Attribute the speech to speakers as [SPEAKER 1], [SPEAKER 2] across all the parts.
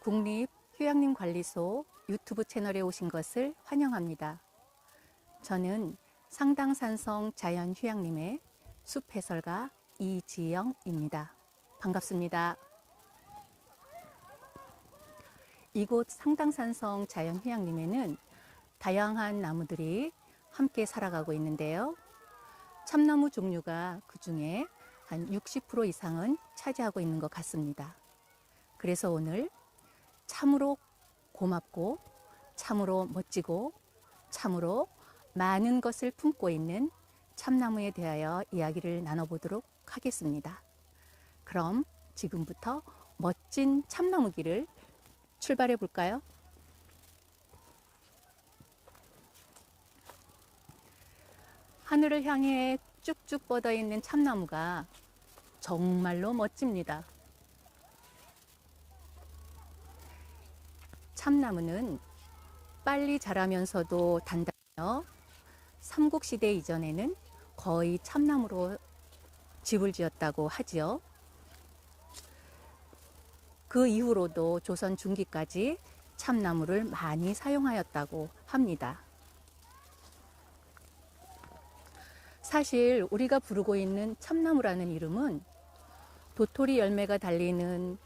[SPEAKER 1] 국립휴양림관리소 유튜브 채널에 오신 것을 환영합니다. 저는 상당산성 자연휴양림의 숲해설가 이지영입니다. 반갑습니다. 이곳 상당산성 자연휴양림에는 다양한 나무들이 함께 살아가고 있는데요. 참나무 종류가 그 중에 한 60% 이상은 차지하고 있는 것 같습니다. 그래서 오늘 참으로 고맙고 참으로 멋지고 참으로 많은 것을 품고 있는 참나무에 대하여 이야기를 나눠보도록 하겠습니다. 그럼 지금부터 멋진 참나무 길을 출발해 볼까요? 하늘을 향해 쭉쭉 뻗어 있는 참나무가 정말로 멋집니다. 참나무는 빨리 자라면서도 단단하며 삼국시대 이전에는 거의 참나무로 집을 지었다고 하지요. 그 이후로도 조선 중기까지 참나무를 많이 사용하였다고 합니다. 사실 우리가 부르고 있는 참나무라는 이름은 도토리 열매가 달리는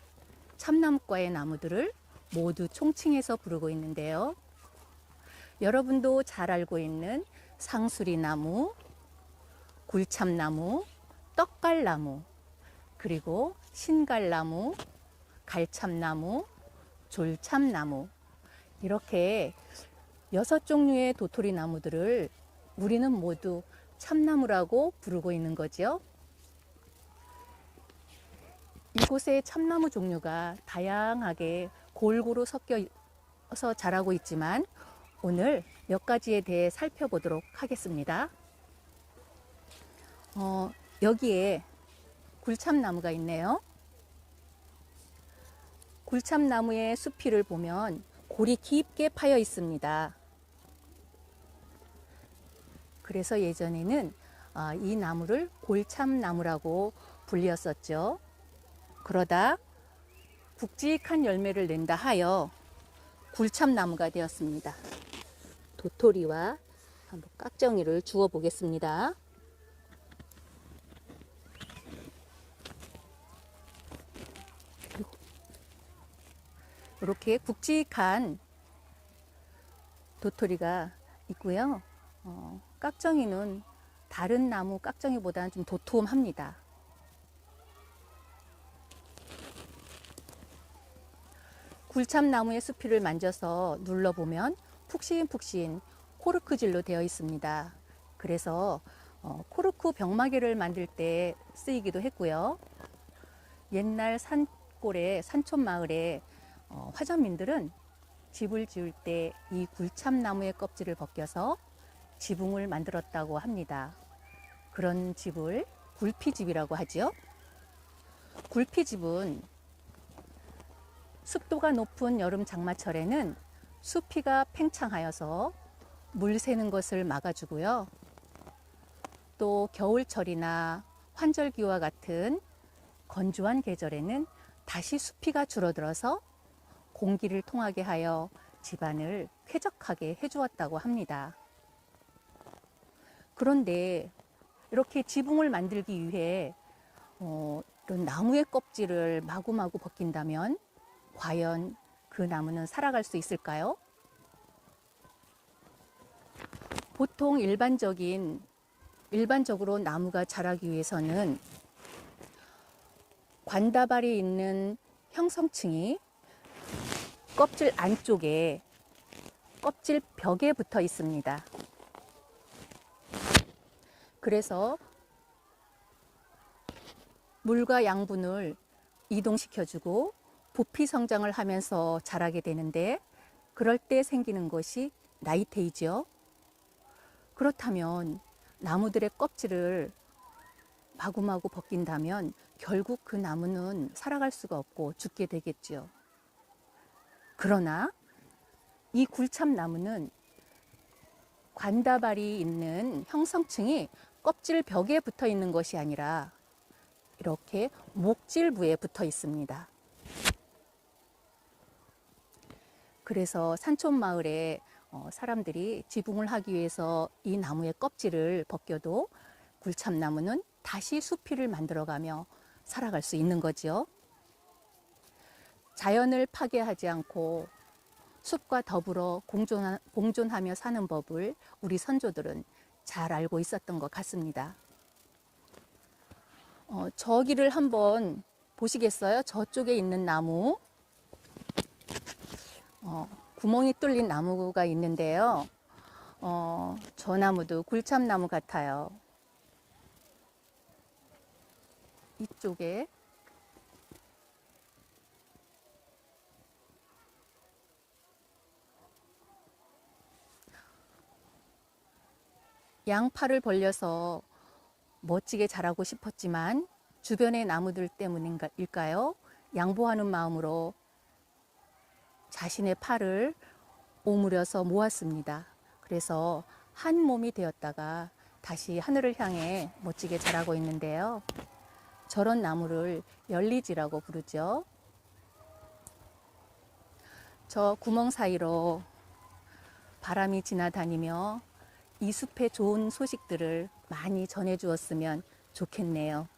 [SPEAKER 1] 참나무과의 나무들을 모두 총칭해서 부르고 있는데요. 여러분도 잘 알고 있는 상수리나무, 굴참나무, 떡갈나무, 그리고 신갈나무, 갈참나무, 졸참나무, 이렇게 6종류의 도토리 나무들을 우리는 모두 참나무라고 부르고 있는 거죠. 이곳의 참나무 종류가 다양하게 골고루 섞여서 자라고 있지만 오늘 몇 가지에 대해 살펴보도록 하겠습니다. 여기에 굴참나무가 있네요. 굴참나무의 수피를 보면 골이 깊게 파여 있습니다. 그래서 예전에는 이 나무를 골참나무라고 불렸었죠. 그러다 굵직한 열매를 낸다 하여 굴참나무가 되었습니다. 도토리와 한번 깍정이를 주워 보겠습니다. 이렇게 굵직한 도토리가 있고요. 깍정이는 다른 나무 깍정이보다는 좀 도톰합니다. 굴참나무의 수피를 만져서 눌러보면 푹신푹신 코르크질로 되어 있습니다. 그래서 코르크 병마개를 만들 때 쓰이기도 했고요. 옛날 산골에 산촌마을에 화전민들은 집을 지을 때 이 굴참나무의 껍질을 벗겨서 지붕을 만들었다고 합니다. 그런 집을 굴피집이라고 하죠. 굴피집은 습도가 높은 여름 장마철에는 수피가 팽창하여서 물 새는 것을 막아주고요. 또 겨울철이나 환절기와 같은 건조한 계절에는 다시 수피가 줄어들어서 공기를 통하게 하여 집안을 쾌적하게 해주었다고 합니다. 그런데 이렇게 지붕을 만들기 위해 이런 나무의 껍질을 마구마구 벗긴다면 과연 그 나무는 살아갈 수 있을까요? 보통 일반적으로 나무가 자라기 위해서는 관다발이 있는 형성층이 껍질 안쪽에 껍질 벽에 붙어 있습니다. 그래서 물과 양분을 이동시켜주고 부피 성장을 하면서 자라게 되는데 그럴 때 생기는 것이 나이테이죠. 그렇다면 나무들의 껍질을 마구마구 벗긴다면 결국 그 나무는 살아갈 수가 없고 죽게 되겠죠. 그러나 이 굴참나무는 관다발이 있는 형성층이 껍질 벽에 붙어 있는 것이 아니라 이렇게 목질부에 붙어 있습니다. 그래서 산촌 마을에 사람들이 지붕을 하기 위해서 이 나무의 껍질을 벗겨도 굴참나무는 다시 수필을 만들어가며 살아갈 수 있는 거지요. 자연을 파괴하지 않고 숲과 더불어 공존하며 사는 법을 우리 선조들은 잘 알고 있었던 것 같습니다. 저기를 한번 보시겠어요? 저쪽에 있는 나무, 구멍이 뚫린 나무가 있는데요. 저 나무도 굴참나무 같아요. 이쪽에 양팔을 벌려서 멋지게 자라고 싶었지만 주변의 나무들 때문일까요? 양보하는 마음으로 자신의 팔을 오므려서 모았습니다. 그래서 한 몸이 되었다가 다시 하늘을 향해 멋지게 자라고 있는데요. 저런 나무를 열리지라고 부르죠. 저 구멍 사이로 바람이 지나다니며 이 숲의 좋은 소식들을 많이 전해주었으면 좋겠네요.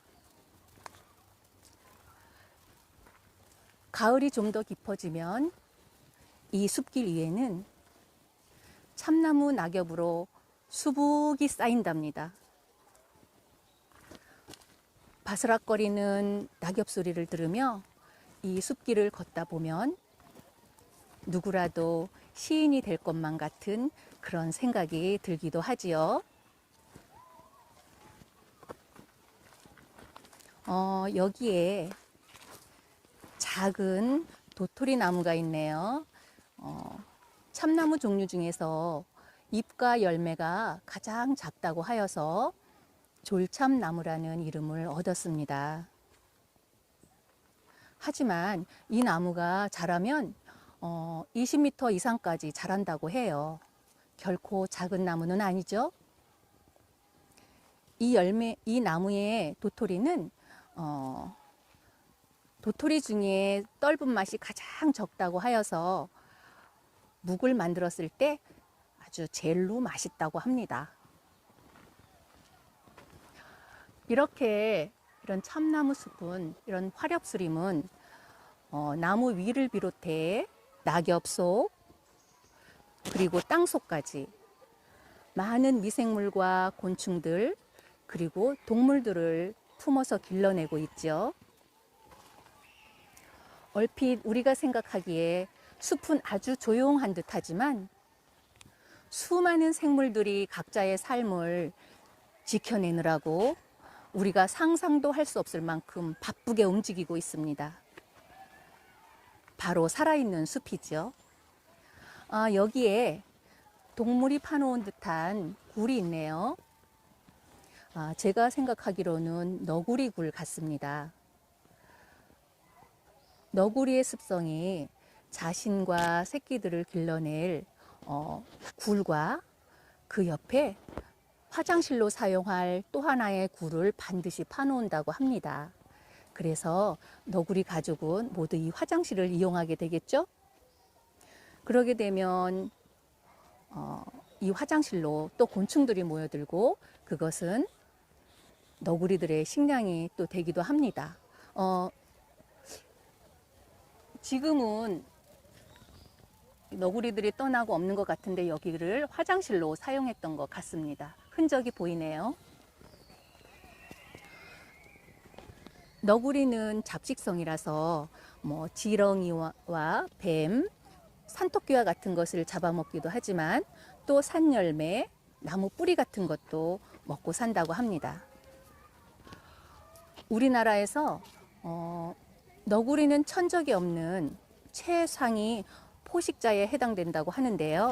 [SPEAKER 1] 가을이 좀 더 깊어지면 이 숲길 위에는 참나무 낙엽으로 수북이 쌓인답니다. 바스락거리는 낙엽 소리를 들으며 이 숲길을 걷다 보면 누구라도 시인이 될 것만 같은 그런 생각이 들기도 하지요. 여기에 작은 도토리 나무가 있네요. 참나무 종류 중에서 잎과 열매가 가장 작다고 하여서 졸참나무라는 이름을 얻었습니다. 하지만 이 나무가 자라면 20m 이상까지 자란다고 해요. 결코 작은 나무는 아니죠. 이 나무의 도토리는 도토리 중에 떫은 맛이 가장 적다고 하여서 묵을 만들었을 때 아주 제일로 맛있다고 합니다. 이런 참나무 숲은, 이런 화렵수림은 나무 위를 비롯해 낙엽 속 그리고 땅 속까지 많은 미생물과 곤충들 그리고 동물들을 품어서 길러내고 있죠. 얼핏 우리가 생각하기에 숲은 아주 조용한 듯하지만 수많은 생물들이 각자의 삶을 지켜내느라고 우리가 상상도 할 수 없을 만큼 바쁘게 움직이고 있습니다. 바로 살아있는 숲이죠. 여기에 동물이 파놓은 듯한 굴이 있네요. 제가 생각하기로는 너구리 굴 같습니다. 너구리의 습성이 자신과 새끼들을 길러낼 굴과 그 옆에 화장실로 사용할 또 하나의 굴을 반드시 파놓는다고 합니다. 그래서 너구리 가족은 모두 이 화장실을 이용하게 되겠죠? 그러게 되면 이 화장실로 또 곤충들이 모여들고 그것은 너구리들의 식량이 또 되기도 합니다. 지금은 너구리들이 떠나고 없는 것 같은데 여기를 화장실로 사용했던 것 같습니다. 흔적이 보이네요. 너구리는 잡식성이라서 지렁이와 뱀, 산토끼와 같은 것을 잡아먹기도 하지만 또 산열매, 나무 뿌리 같은 것도 먹고 산다고 합니다. 우리나라에서 너구리는 천적이 없는 최상위 포식자에 해당된다고 하는데요.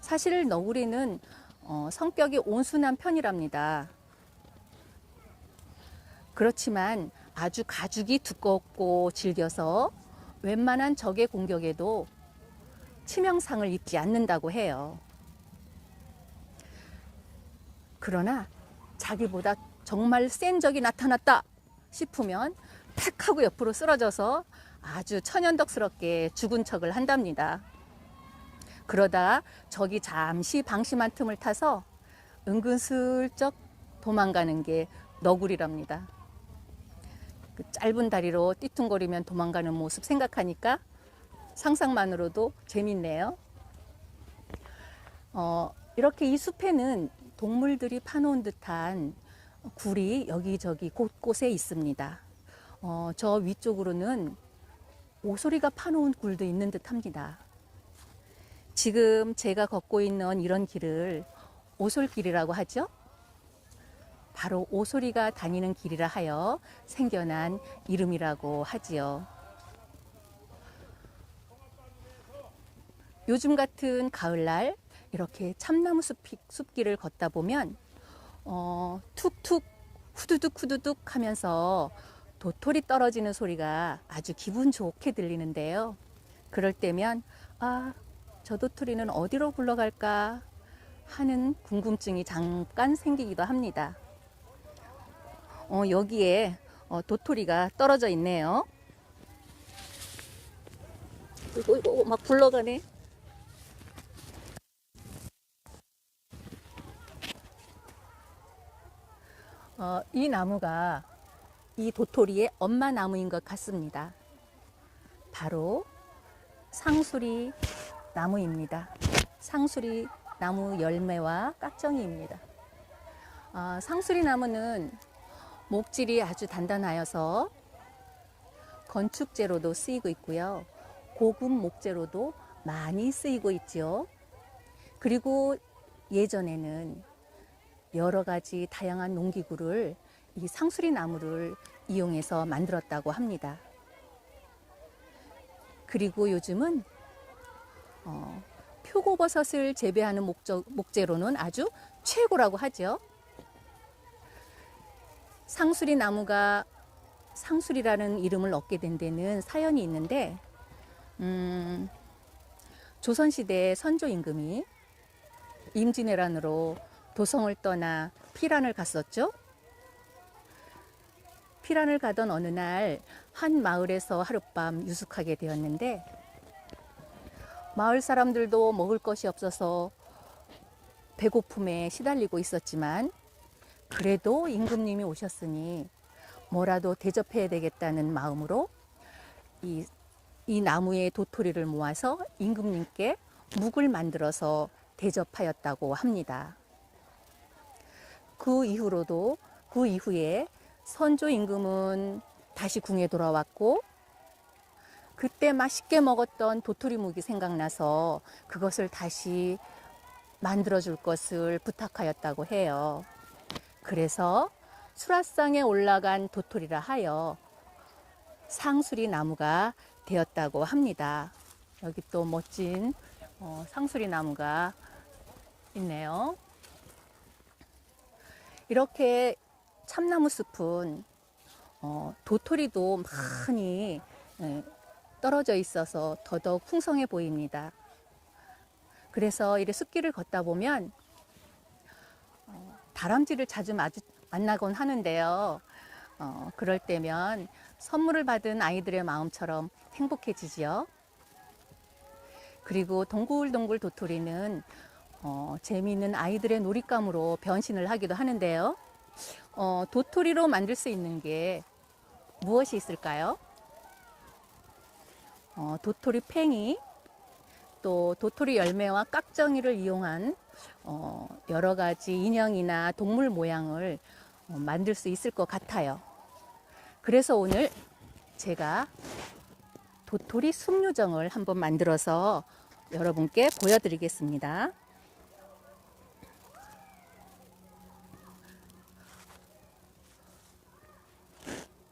[SPEAKER 1] 사실 너구리는 성격이 온순한 편이랍니다. 그렇지만 아주 가죽이 두껍고 질겨서 웬만한 적의 공격에도 치명상을 입지 않는다고 해요. 그러나 자기보다 정말 센 적이 나타났다 싶으면 탁 하고 옆으로 쓰러져서 아주 천연덕스럽게 죽은 척을 한답니다. 그러다 저기 잠시 방심한 틈을 타서 은근슬쩍 도망가는 게 너구리랍니다. 그 짧은 다리로 띠퉁거리면 도망가는 모습 생각하니까 상상만으로도 재밌네요. 이렇게 이 숲에는 동물들이 파놓은 듯한 굴이 여기저기 곳곳에 있습니다. 저 위쪽으로는 오소리가 파놓은 굴도 있는 듯 합니다. 지금 제가 걷고 있는 이런 길을 오솔길이라고 하죠. 바로 오소리가 다니는 길이라 하여 생겨난 이름이라고 하지요. 요즘 같은 가을날 이렇게 참나무 숲길을 걷다 보면 툭툭 후두둑 후두둑 하면서 도토리 떨어지는 소리가 아주 기분 좋게 들리는데요. 그럴 때면 저 도토리는 어디로 굴러갈까 하는 궁금증이 잠깐 생기기도 합니다. 여기에 도토리가 떨어져 있네요. 이거 막 굴러가네. 이 나무가 이 도토리의 엄마 나무인 것 같습니다. 바로 상수리 나무입니다. 상수리 나무 열매와 깍정이입니다. 상수리 나무는 목질이 아주 단단하여서 건축재로도 쓰이고 있고요. 고급 목재로도 많이 쓰이고 있지요. 그리고 예전에는 여러 가지 다양한 농기구를 이 상수리 나무를 이용해서 만들었다고 합니다. 그리고 요즘은 표고버섯을 재배하는 목재로는 아주 최고라고 하죠. 상수리 나무가 상수리라는 이름을 얻게 된 데는 사연이 있는데, 조선시대 선조 임금이 임진왜란으로 도성을 떠나 피란을 갔었죠. 피란을 가던 어느 날 한 마을에서 하룻밤 유숙하게 되었는데, 마을 사람들도 먹을 것이 없어서 배고픔에 시달리고 있었지만 그래도 임금님이 오셨으니 뭐라도 대접해야 되겠다는 마음으로 이 나무의 도토리를 모아서 임금님께 묵을 만들어서 대접하였다고 합니다. 그 이후에 선조 임금은 다시 궁에 돌아왔고, 그때 맛있게 먹었던 도토리 묵이 생각나서 그것을 다시 만들어줄 것을 부탁하였다고 해요. 그래서 수라상에 올라간 도토리라 하여 상수리 나무가 되었다고 합니다. 여기 또 멋진 상수리 나무가 있네요. 이렇게 참나무 숲은 도토리도 많이 떨어져 있어서 더더욱 풍성해 보입니다. 그래서 이렇게 숲길을 걷다 보면 다람쥐를 자주 만나곤 하는데요. 그럴 때면 선물을 받은 아이들의 마음처럼 행복해지지요. 그리고 동글동글 도토리는 재미있는 아이들의 놀잇감으로 변신을 하기도 하는데요. 도토리로 만들 수 있는 게 무엇이 있을까요? 도토리 팽이, 또 도토리 열매와 깍정이를 이용한 여러 가지 인형이나 동물 모양을 만들 수 있을 것 같아요. 그래서 오늘 제가 도토리 숲요정을 한번 만들어서 여러분께 보여드리겠습니다.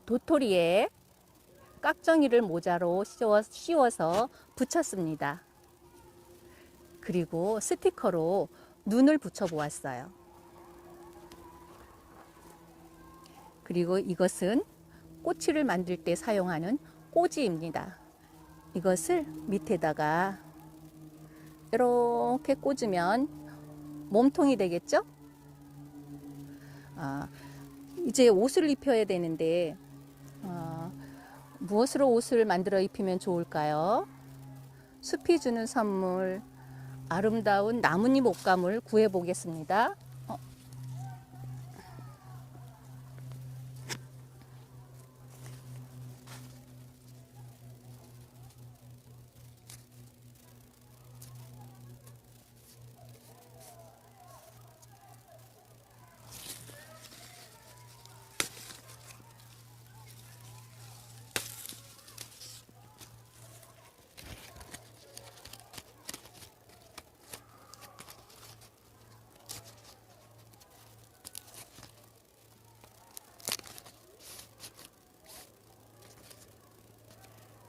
[SPEAKER 1] 도토리에 깍정이를 모자로 씌워서 붙였습니다. 그리고 스티커로 눈을 붙여 보았어요. 그리고 이것은 꼬치를 만들 때 사용하는 꼬지입니다. 이것을 밑에다가 이렇게 꽂으면 몸통이 되겠죠? 이제 옷을 입혀야 되는데 무엇으로 옷을 만들어 입히면 좋을까요? 숲이 주는 선물, 아름다운 나뭇잎 옷감을 구해 보겠습니다.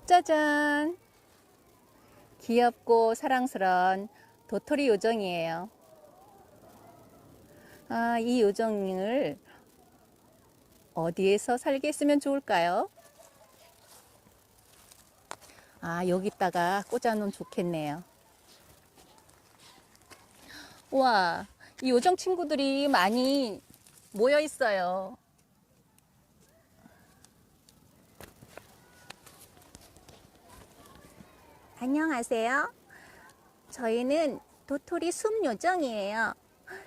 [SPEAKER 1] 짜잔! 귀엽고 사랑스러운 도토리 요정이에요. 이 요정을 어디에서 살게 했으면 좋을까요? 여기다가 꽂아놓으면 좋겠네요. 우와, 이 요정 친구들이 많이 모여 있어요. 안녕하세요. 저희는 도토리 숲 요정이에요.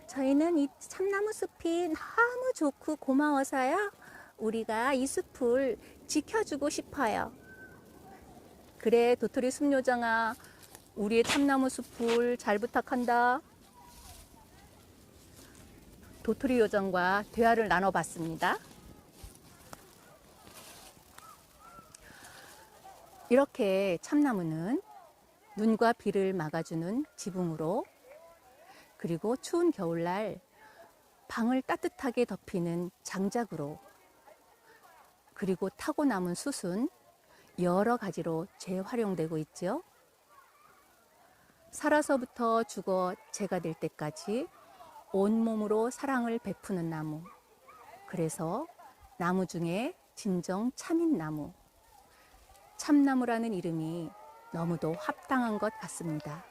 [SPEAKER 1] 저희는 이 참나무 숲이 너무 좋고 고마워서요. 우리가 이 숲을 지켜주고 싶어요. 그래, 도토리 숲 요정아, 우리의 참나무 숲을 잘 부탁한다. 도토리 요정과 대화를 나눠봤습니다. 이렇게 참나무는 눈과 비를 막아주는 지붕으로, 그리고 추운 겨울날 방을 따뜻하게 덮이는 장작으로, 그리고 타고 남은 숯은 여러 가지로 재활용되고 있죠. 살아서부터 죽어 재가 될 때까지 온몸으로 사랑을 베푸는 나무. 그래서 나무 중에 진정 참인 나무, 참나무라는 이름이 너무도 합당한 것 같습니다.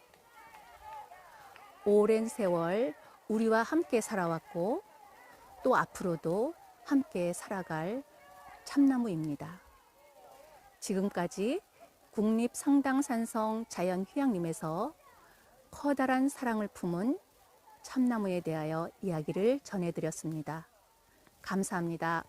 [SPEAKER 1] 오랜 세월 우리와 함께 살아왔고 또 앞으로도 함께 살아갈 참나무입니다. 지금까지 국립상당산성 자연휴양림에서 커다란 사랑을 품은 참나무에 대하여 이야기를 전해드렸습니다. 감사합니다.